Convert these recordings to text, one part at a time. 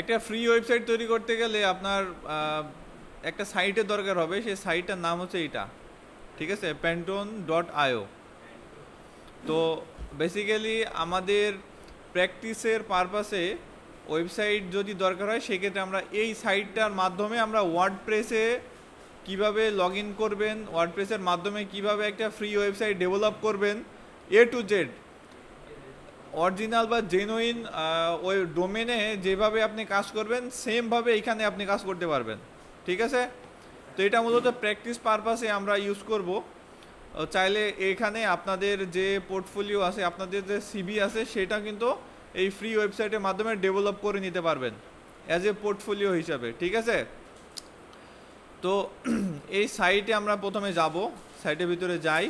একটা free website তৈরি করতে গেলে আপনার একটা সাইটের দরকার হবে। সেই সাইটটার নাম হচ্ছে এইটা, ঠিক আছে, pantone.io। তো বেসিক্যালি আমাদের প্র্যাকটিসের পারপাসে ওয়েবসাইট যদি দরকার হয় সেক্ষেত্রে আমরা এই সাইটটার মাধ্যমে আমরা ওয়ার্ডপ্রেসে কিভাবে লগ ইন করবেন, ওয়ার্ডপ্রেসের মাধ্যমে কিভাবে একটা ফ্রি ওয়েবসাইট ডেভেলপ করবেন, A to Z অরিজিনাল বা জেনুইন ওই ডোমেনে যেভাবে আপনি কাজ করবেন সেমভাবে এখানে আপনি কাজ করতে পারবেন, ঠিক আছে। তো এটা মূলত প্র্যাকটিস পারপাসে আমরা ইউজ করব। চাইলে এখানে আপনাদের যে পোর্টফোলিও আছে, আপনাদের যে সিভি আছে, সেটা কিন্তু এই ফ্রি ওয়েবসাইটের মাধ্যমে ডেভেলপ করে নিতে পারবেন অ্যাজ এ পোর্টফোলিও হিসাবে, ঠিক আছে। তো এই সাইটে আমরা প্রথমে যাব, সাইটের ভিতরে যাই।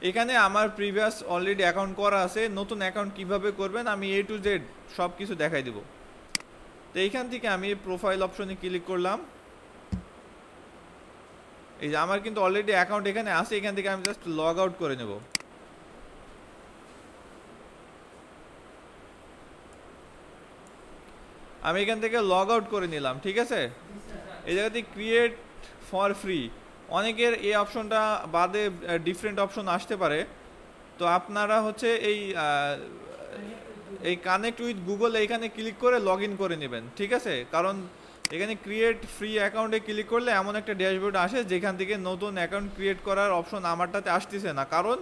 এখানে আমার প্রিভিয়াস অলরেডি অ্যাকাউন্ট করা আছে, নতুন অ্যাকাউন্ট কিভাবে করবেন আমি A to Z সব কিছু দেখাই দেব। তো এইখান থেকে আমি প্রোফাইল অপশনে ক্লিক করলাম। এই যে আমার কিন্তু অলরেডি অ্যাকাউন্ট এখানে আছে, এখান থেকে আমি জাস্ট লগ আউট করে নেব। আমি এখান থেকে লগ আউট করে নিলাম, ঠিক আছে। এই জায়গাতে ক্রিয়েট ফর ফ্রি, অনেকের এই অপশনটা বাদে ডিফারেন্ট অপশন আসতে পারে। তো আপনারা হচ্ছে এই কানেক্ট উইথ গুগল এইখানে ক্লিক করে লগ ইন করে নেবেন, ঠিক আছে। কারণ এখানে ক্রিয়েট ফ্রি অ্যাকাউন্টে ক্লিক করলে এমন একটা ড্যাশবোর্ড আসে যেখান থেকে নতুন অ্যাকাউন্ট ক্রিয়েট করার অপশন আমারটাতে আসতেছে না, কারণ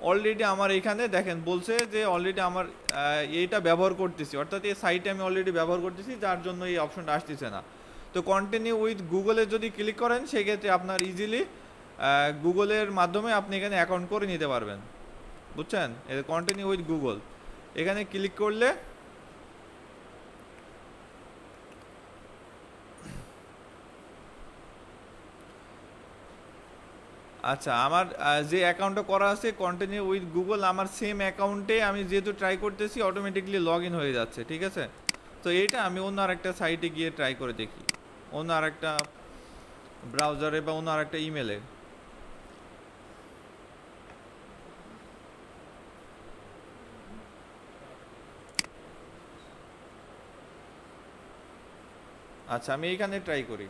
অলরেডি আমার এখানে দেখেন বলছে যে অলরেডি আমার এইটা ব্যবহার করতেছি, অর্থাৎ এই সাইটে আমি অলরেডি ব্যবহার করতেছি, যার জন্য এই অপশনটা আসতেছে না। তো কন্টিনিউ উইথ গুগলে যদি ক্লিক করেন সেক্ষেত্রে আপনার ইজিলি গুগলের মাধ্যমে আপনি এখানে অ্যাকাউন্ট করে নিতে পারবেন, বুঝছেন। কন্টিনিউ উইথ গুগল এখানে ক্লিক করলে আচ্ছা, আমার যে অ্যাকাউন্টটা করা আছে কন্টিনিউ উইথ গুগল, আমার সেম অ্যাকাউন্টে আমি যেহেতু ট্রাই করতেছি অটোমেটিকলি লগ ইন হয়ে যাচ্ছে, ঠিক আছে। তো এইটা আমি অন্য আরেকটা সাইটে গিয়ে ট্রাই করে দেখি, অন্য আরেকটা ব্রাউজারে বা অন্য আরেকটা ইমেলে। আচ্ছা, আমি এইখানে ট্রাই করি।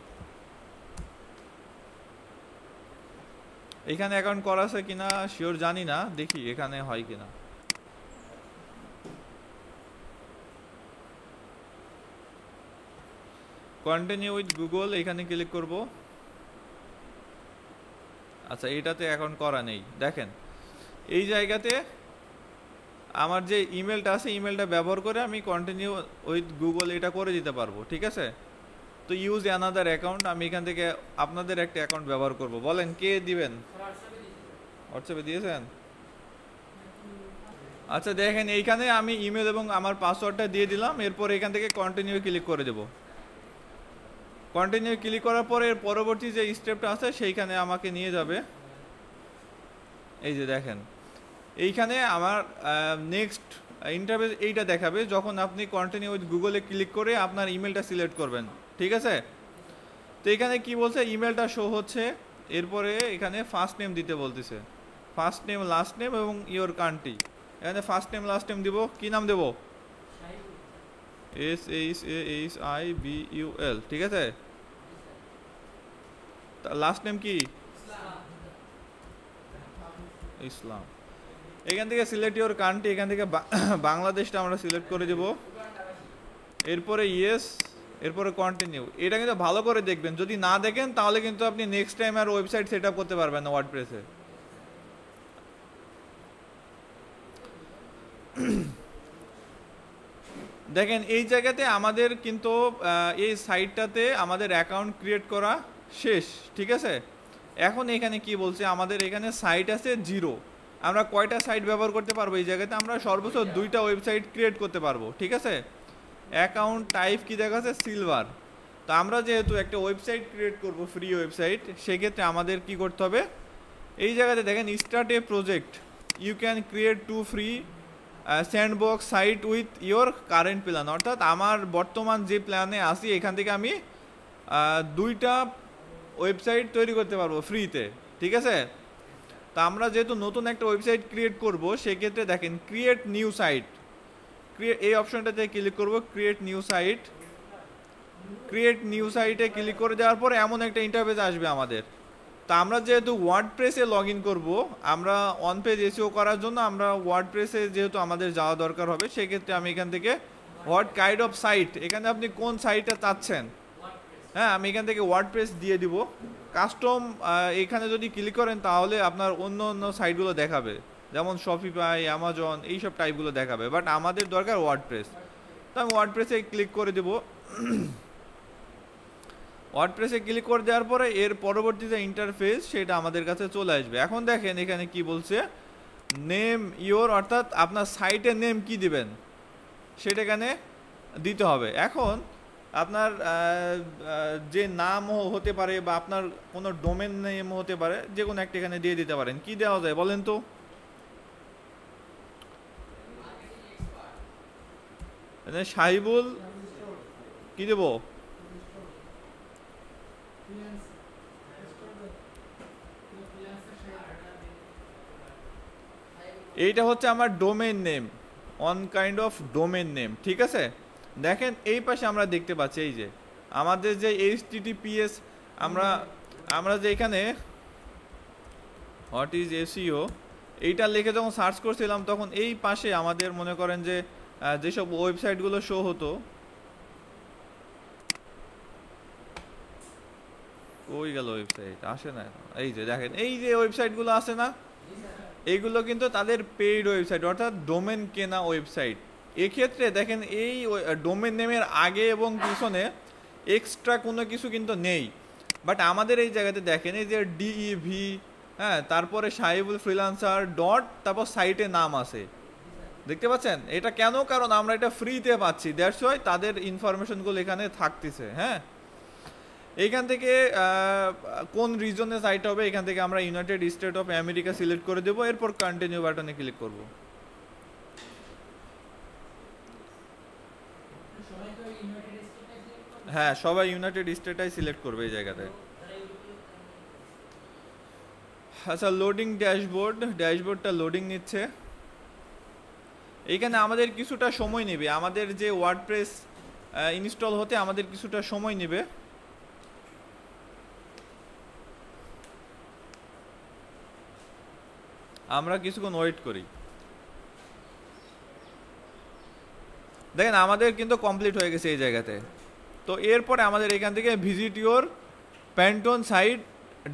এখানে অ্যাকাউন্ট করা আছে কিনা শিওর জানি না, দেখি এখানে হয় কিনা। কন্টিনিউ উইথ গুগল এখানে ক্লিক করব। আচ্ছা, এইটাতে অ্যাকাউন্ট করা নেই। দেখেন এই জায়গাতে আমার যে ইমেলটা আছে ইমেলটা ব্যবহার করে আমি কন্টিনিউ উইথ গুগল এটা করে দিতে পারবো, ঠিক আছে। তো ইউজ অ্যানাদার অ্যাকাউন্ট, আমি এখান থেকে আপনাদের একটা অ্যাকাউন্ট ব্যবহার করব। বলেন কে দিবেন? হোয়াটসঅ্যাপে দিয়েছেন? আচ্ছা দেখেন এইখানে আমি ইমেল এবং আমার পাসওয়ার্ডটা দিয়ে দিলাম, এরপর এখান থেকে কন্টিনিউ ক্লিক করে দেব। কন্টিনিউ ক্লিক করার পরে এর পরবর্তী যে স্টেপটা আছে সেইখানে আমাকে নিয়ে যাবে। এই যে দেখেন এইখানে আমার নেক্সট ইন্টারফেস এইটা দেখাবে যখন আপনি কন্টিনিউ উইথ গুগলে ক্লিক করে আপনার ইমেলটা সিলেক্ট করবেন, ঠিক আছে। তো এখানে কি বলছে, ইমেলটা শো হচ্ছে, এরপরে এখানে ফার্স্ট নেম দিতে বলতেছে, ফার্স্ট নেম লাস্ট নেম এবং ইওর কান্ট্রি। এখানে ফার্স্ট নেম লাস্ট নেম দিব, কি নাম দেব? SHAIBUL, ঠিক আছে। লাস্ট নেম কি? ইসলাম। এখান থেকে সিলেক্ট ইওর কান্ট্রি, এখান থেকে বাংলাদেশটা আমরা সিলেক্ট করে দেব। এরপরে ইয়েস, এরপরে কন্টিনিউ। এটা কিন্তু ভালো করে দেখবেন, যদি না দেখেন তাহলে কিন্তু আপনি নেক্সট টাইম আর ওয়েবসাইট সেট আপ করতে পারবেন না ওয়ার্ডপ্রেসে। দেখেন এই জায়গাতে আমাদের কিন্তু এই সাইটটাতে আমাদের অ্যাকাউন্ট ক্রিয়েট করা শেষ, ঠিক আছে। এখন এখানে কি বলছে, আমাদের এখানে সাইট আছে 0। আমরা কয়টা সাইট ব্যবহার করতে পারবো এই জায়গাতে? আমরা সর্বোচ্চ 2টা ওয়েবসাইট ক্রিয়েট করতে পারবো, ঠিক আছে। অ্যাকাউন্ট টাইপ কি দেখাচ্ছে? সিলভার। তো আমরা যেহেতু একটা ওয়েবসাইট ক্রিয়েট করব, ফ্রি ওয়েবসাইট, সেক্ষেত্রে আমাদের কি করতে হবে, এই জায়গাতে দেখেন start a project, you can create 2 free sandbox site with your current plan. অর্থাৎ আমার বর্তমান যে প্ল্যানে আসি এখান থেকে আমি 2টা ওয়েবসাইট তৈরি করতে পারবো ফ্রিতে, ঠিক আছে। তা আমরা যেহেতু নতুন একটা ওয়েবসাইট ক্রিয়েট করব সেক্ষেত্রে দেখেন ক্রিয়েট নিউ সাইট, এই অপশনটাতে ক্লিক করব, create new site. Create new সাইটে ক্লিক করে দেওয়ার পরে এমন একটা ইন্টারফেস আসবে আমাদের। তা আমরা যেহেতু ওয়ার্ডপ্রেসে লগ ইন করবো, আমরা অন পেজ এসিও করার জন্য আমরা ওয়ার্ডপ্রেসে যেহেতু আমাদের যাওয়া দরকার হবে, সেক্ষেত্রে আমি এখান থেকে হোয়াট কাইন্ড অফ সাইট, এখানে আপনি কোন সাইটটা চাচ্ছেন, হ্যাঁ আমি এখান থেকে ওয়ার্ডপ্রেস দিয়ে দিব। কাস্টম এখানে যদি ক্লিক করেন তাহলে আপনার অন্য অন্য সাইটগুলো দেখাবে, যেমন শপিফাই, অ্যামাজন, এইসব টাইপগুলো দেখাবে, বাট আমাদের দরকার ওয়ার্ডপ্রেস। তো আমি ওয়ার্ডপ্রেসে ক্লিক করে দেবো। ওয়ার্ডপ্রেসে ক্লিক করে দেওয়ার পরে এর পরবর্তী যে ইন্টারফেস সেটা আমাদের কাছে চলে আসবে। এখন দেখেন এখানে কি বলছে, নেম ইওর, অর্থাৎ আপনার সাইটের নেম কি দিবেন সেটা এখানে দিতে হবে। এখন আপনার যে নাম হতে পারে বা আপনার কোনো ডোমেন নেম হতে পারে, যে কোনো একটা এখানে দিয়ে দিতে পারেন। কি দেওয়া যায় বলেন তো? সাহিবুল কি দেব? এইটা হচ্ছে আমার domain name, on kind of domain name, ঠিক আছে। দেখেন এই পাশে আমরা দেখতে পাচ্ছি এই যে আমাদের যে HTTPS, আমরা যে এখানে হোয়াট ইজ এসইও এইটা লিখে যখন সার্চ করছিলাম, তখন এই পাশে আমাদের মনে করেন যে যেসব ওয়েবসাইটগুলো শো হতো, ওই গেল ওয়েবসাইট আসে না, এই যে দেখেন এই যে ওয়েবসাইটগুলো আছে না, এইগুলো কিন্তু তাদের পেইড ওয়েবসাইট, অর্থাৎ ডোমেন কেনা ওয়েবসাইট। এক্ষেত্রে দেখেন এই ডোমেন নেমের আগে এবং পিছনে এক্সট্রা কোনো কিছু কিন্তু নেই, বাট আমাদের এই জায়গাতে দেখেন এই যে ডিইভি, হ্যাঁ তারপরে সাহিবুল ফ্রিল্যান্সার ডট, তারপর সাইটের নাম আছে, দেখতে পাচ্ছেন? এটা কেন? কারণ আমরা এটা ফ্রিতে পাচ্ছি, দ্যাটস ওয়াই তাদের ইনফরমেশনগুলো এখানে থাকতেছে। হ্যাঁ, এইখান থেকে কোন রিজনে সাইট হবে, এখান থেকে আমরা United state of America select করে দেবো, এরপর কন্টিনিউ বাটনে ক্লিক করব। হ্যাঁ, সবাই ইউনাইটেড স্টেটটাই সিলেক্ট করবে এই জায়গাতে। আচ্ছা, লোডিং ড্যাশবোর্ডটা লোডিং নিচ্ছে। এইখানে আমাদের কিছুটা সময় নেবে, আমাদের যে ওয়ার্ডপ্রেস ইনস্টল হতে আমাদের কিছুটা সময় নেবে। আমরা কিছুক্ষণ ওয়েট করি। দেখেন আমাদের কিন্তু কমপ্লিট হয়ে গেছে এই জায়গাতে। তো এরপরে আমাদের এখান থেকে visit your Pantheon site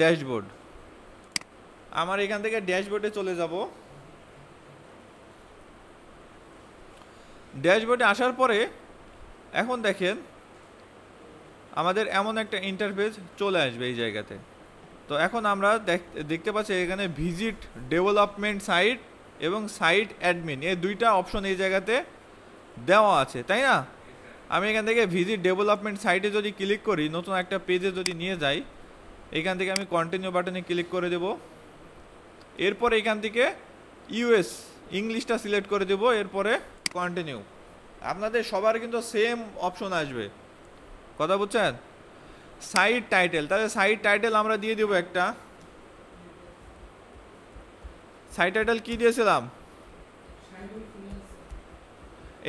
dashboard, আমার এখান থেকে ড্যাশবোর্ডে চলে যাব। ড্যাশবোর্ডে আসার পরে এখন দেখেন আমাদের এমন একটা ইন্টারফেস চলে আসবে এই জায়গাতে। তো এখন আমরা দেখতে পাচ্ছি এখানে ভিজিট ডেভেলপমেন্ট সাইট এবং সাইট অ্যাডমিন, এই দুইটা অপশন এই জায়গাতে দেওয়া আছে, তাই না? আমি এখান থেকে ভিজিট ডেভেলপমেন্ট সাইটে যদি ক্লিক করি, নতুন একটা পেজে যদি নিয়ে যাই, এখান থেকে আমি কন্টিনিউ বাটনে ক্লিক করে দেব। এরপর এখান থেকে ইউএস ইংলিশটা সিলেক্ট করে দেব, এরপরে কন্টিনিউ। আপনাদের সবার কিন্তু সেম অপশন আসবে, কথা বুঝছেন? সাইট টাইটেল, তাহলে সাইট টাইটেল আমরা দিয়ে দেব একটা। সাইট টাইটেল কি দিয়েছিলাম?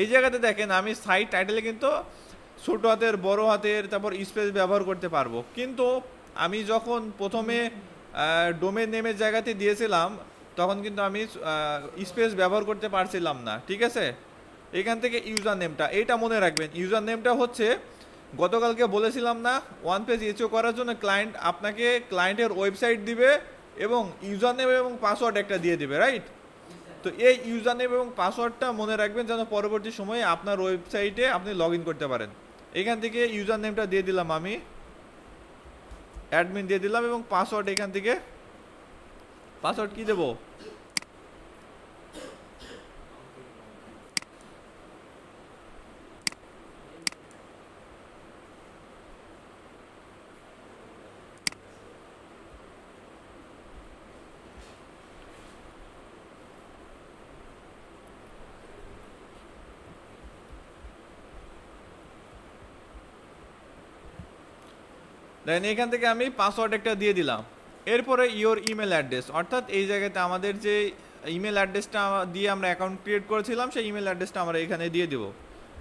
এই জায়গাতে দেখেন আমি সাইট টাইটেলে কিন্তু ছোট হাতের, বড় হাতের, তারপর স্পেস ব্যবহার করতে পারবো, কিন্তু আমি যখন প্রথমে ডোমেন নেমের জায়গাতে দিয়েছিলাম তখন কিন্তু আমি স্পেস ব্যবহার করতে পারছিলাম না, ঠিক আছে। এখান থেকে ইউজার নেমটা, এইটা মনে রাখবেন, ইউজার নেমটা হচ্ছে গতকালকে বলেছিলাম না, ওয়ান পেজ এসইও করার জন্য ক্লায়েন্ট আপনাকে ক্লায়েন্টের ওয়েবসাইট দিবে এবং ইউজার নেম এবং পাসওয়ার্ড একটা দিয়ে দিবে, রাইট? তো এই ইউজার নেম এবং পাসওয়ার্ডটা মনে রাখবেন যেন পরবর্তী সময়ে আপনার ওয়েবসাইটে আপনি লগ ইন করতে পারেন। এখান থেকে ইউজার নেমটা দিয়ে দিলাম, আমি অ্যাডমিন দিয়ে দিলাম, এবং পাসওয়ার্ড এখান থেকে, পাসওয়ার্ড কি দেবো? দেন এখান থেকে আমি পাসওয়ার্ড একটা দিয়ে দিলাম। এরপরে ইওর ইমেল অ্যাড্রেস, অর্থাৎ এই জায়গাতে আমাদের যে ইমেল অ্যাড্রেসটা দিয়ে আমরা অ্যাকাউন্ট ক্রিয়েট করেছিলাম সেই ইমেল অ্যাড্রেসটা আমরা এখানে দিয়ে দেব।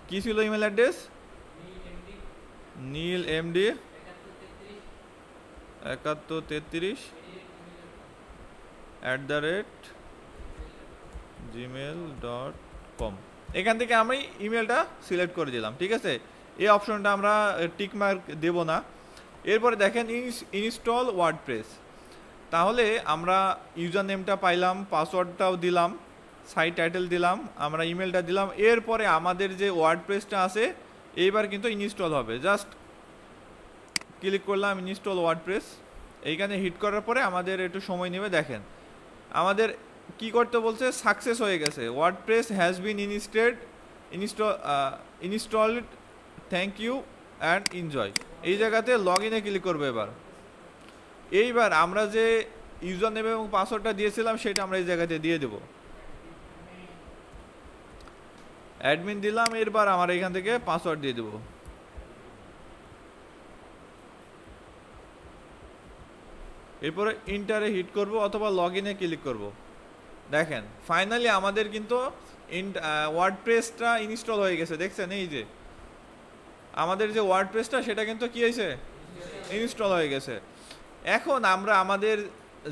কী ছিল ইমেল অ্যাড্রেস? নীল এমডি 7133 @gmail.com। এখান থেকে আমি ইমেলটা সিলেক্ট করে দিলাম, ঠিক আছে। এই অপশনটা আমরা টিক মার্ক দেব না। এরপরে দেখেন ইনস্টল ওয়ার্ডপ্রেস। তাহলে আমরা ইউজার নেমটা পাইলাম, পাসওয়ার্ডটাও দিলাম, সাইট টাইটেল দিলাম, আমরা ইমেলটা দিলাম। এরপরে আমাদের যে ওয়ার্ডপ্রেসটা আছে এইবার কিন্তু ইনস্টল হবে। জাস্ট ক্লিক করলাম ইনস্টল ওয়ার্ডপ্রেস। এইখানে হিট করার পরে আমাদের একটু সময় নেবে। দেখেন আমাদের কি করতে বলছে, সাকসেস হয়ে গেছে, WordPress has been installed, thank you and enjoy. এই জায়গাতে লগ ইনে ক্লিক করবো। এইবার আমরা যে ইউজার নেম এবং পাসওয়ার্ডটা দিয়েছিলাম সেটা আমরা এই জায়গাতে দিয়ে দেব। অ্যাডমিন দিলাম, এরপর আমার এখান থেকে পাসওয়ার্ড দিয়ে দেব। এরপরে ইন্টারে হিট করব অথবা লগ ইনে ক্লিক করব। দেখেন ফাইনালি আমাদের কিন্তু ওয়ার্ডপ্রেসটা ইনস্টল হয়ে গেছে। দেখছেন এই যে আমাদের যে ওয়ার্ডপ্রেসটা সেটা কিন্তু কি হয়েছে, ইনস্টল হয়ে গেছে। এখন আমরা আমাদের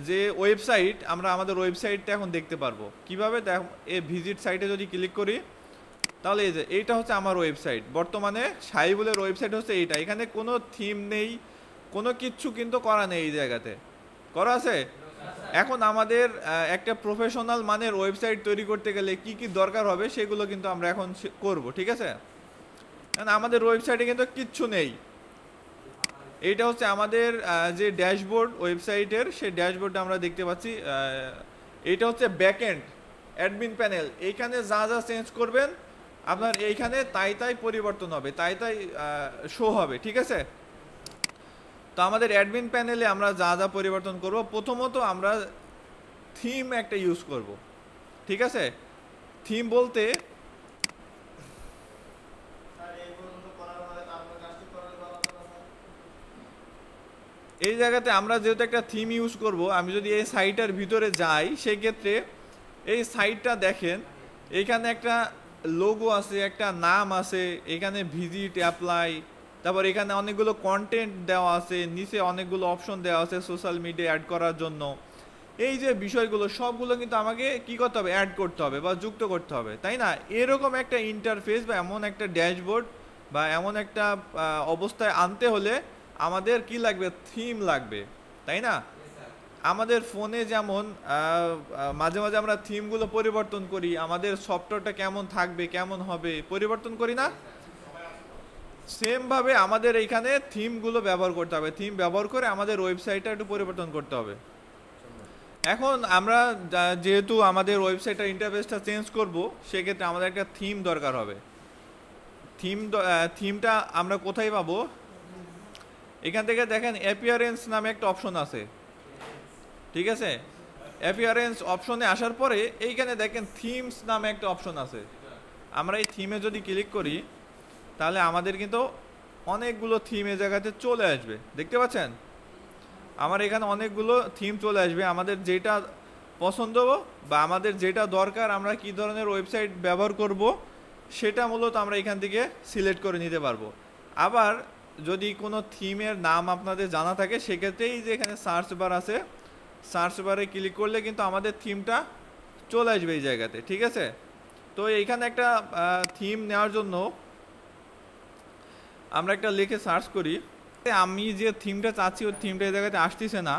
যে ওয়েবসাইট, আমরা আমাদের ওয়েবসাইটটা এখন দেখতে পারবো কিভাবে। এই ভিজিট সাইটে যদি ক্লিক করি তাহলে এই যে এইটা হচ্ছে আমার ওয়েবসাইট। বর্তমানে সাইবুলের ওয়েবসাইট হচ্ছে এইটা। এখানে কোনো থিম নেই, কোনো কিচ্ছু কিন্তু করা নেই, এই জায়গাতে করা আছে। এখন আমাদের একটা প্রফেশনাল মানের ওয়েবসাইট তৈরি করতে গেলে কি কি দরকার হবে সেগুলো কিন্তু আমরা এখন করব, ঠিক আছে। কারণ আমাদের ওয়েবসাইটে কিন্তু কিচ্ছু নেই। এইটা হচ্ছে আমাদের যে ড্যাশবোর্ড ওয়েবসাইটের, সেই ড্যাশবোর্ডটা আমরা দেখতে পাচ্ছি। এইটা হচ্ছে ব্যাকএন্ড অ্যাডমিন প্যানেল। এইখানে যা যা চেঞ্জ করবেন আপনার এইখানে তাই তাই পরিবর্তন হবে, তাই তাই শো হবে, ঠিক আছে। তো আমাদের অ্যাডমিন প্যানেলে আমরা যা যা পরিবর্তন করব, প্রথমত আমরা থিম একটা ইউজ করব, ঠিক আছে। থিম বলতে এই জায়গাতে আমরা যেহেতু একটা থিম ইউজ করব, আমি যদি এই সাইটের ভিতরে যাই সেক্ষেত্রে এই সাইটটা দেখেন, এইখানে একটা লোগো আছে, একটা নাম আছে, এখানে ভিজিট, অ্যাপ্লাই, তারপর এখানে অনেকগুলো কন্টেন্ট দেওয়া আছে, নিচে অনেকগুলো অপশন দেওয়া আছে সোশ্যাল মিডিয়া অ্যাড করার জন্য। এই যে বিষয়গুলো সবগুলো কিন্তু আমাকে কি করতে হবে, অ্যাড করতে হবে বা যুক্ত করতে হবে, তাই না। এরকম একটা ইন্টারফেস বা এমন একটা ড্যাশবোর্ড বা এমন একটা অবস্থায় আনতে হলে আমাদের কি লাগবে, থিম লাগবে, তাই না। আমাদের ফোনে যেমন মাঝে মাঝে আমরা থিমগুলো পরিবর্তন করি, আমাদের সফটওয়্যারটা কেমন থাকবে, কেমন হবে, পরিবর্তন করি না। সেম ভাবে আমাদের এইখানে থিমগুলো ব্যবহার করতে হবে। থিম ব্যবহার করে আমাদের ওয়েবসাইটটা একটু পরিবর্তন করতে হবে। এখন আমরা যেহেতু আমাদের ওয়েবসাইটের ইন্টারফেসটা চেঞ্জ করব, সেক্ষেত্রে আমাদের একটা থিম দরকার হবে। থিমটা আমরা কোথায় পাবো, এখান থেকে দেখেন অ্যাপিয়ারেন্স নামে একটা অপশন আছে, ঠিক আছে। অ্যাপিয়ারেন্স অপশনে আসার পরে এইখানে দেখেন থিমস নামে একটা অপশন আছে। আমরা এই থিমে যদি ক্লিক করি তাহলে আমাদের কিন্তু অনেকগুলো থিম এই জায়গাতে চলে আসবে, দেখতে পাচ্ছেন। আমার এখানে অনেকগুলো থিম চলে আসবে। আমাদের যেটা পছন্দ বা আমাদের যেটা দরকার, আমরা কি ধরনের ওয়েবসাইট ব্যবহার করব সেটা মূলত আমরা এখান থেকে সিলেক্ট করে নিতে পারবো। আবার যদি কোনো থিমের নাম আপনাদের জানা থাকে সেক্ষেত্রে এই যে এখানে সার্চ বার আছে, সার্চ বারে ক্লিক করলে কিন্তু আমাদের থিমটা চলে আসবে এই জায়গাতে, ঠিক আছে। তো এইখানে একটা থিম নেওয়ার জন্য আমরা একটা লিখে সার্চ করি। আমি যে থিমটা চাচ্ছি ওই থিমটা এই জায়গাতে আসতেছে না।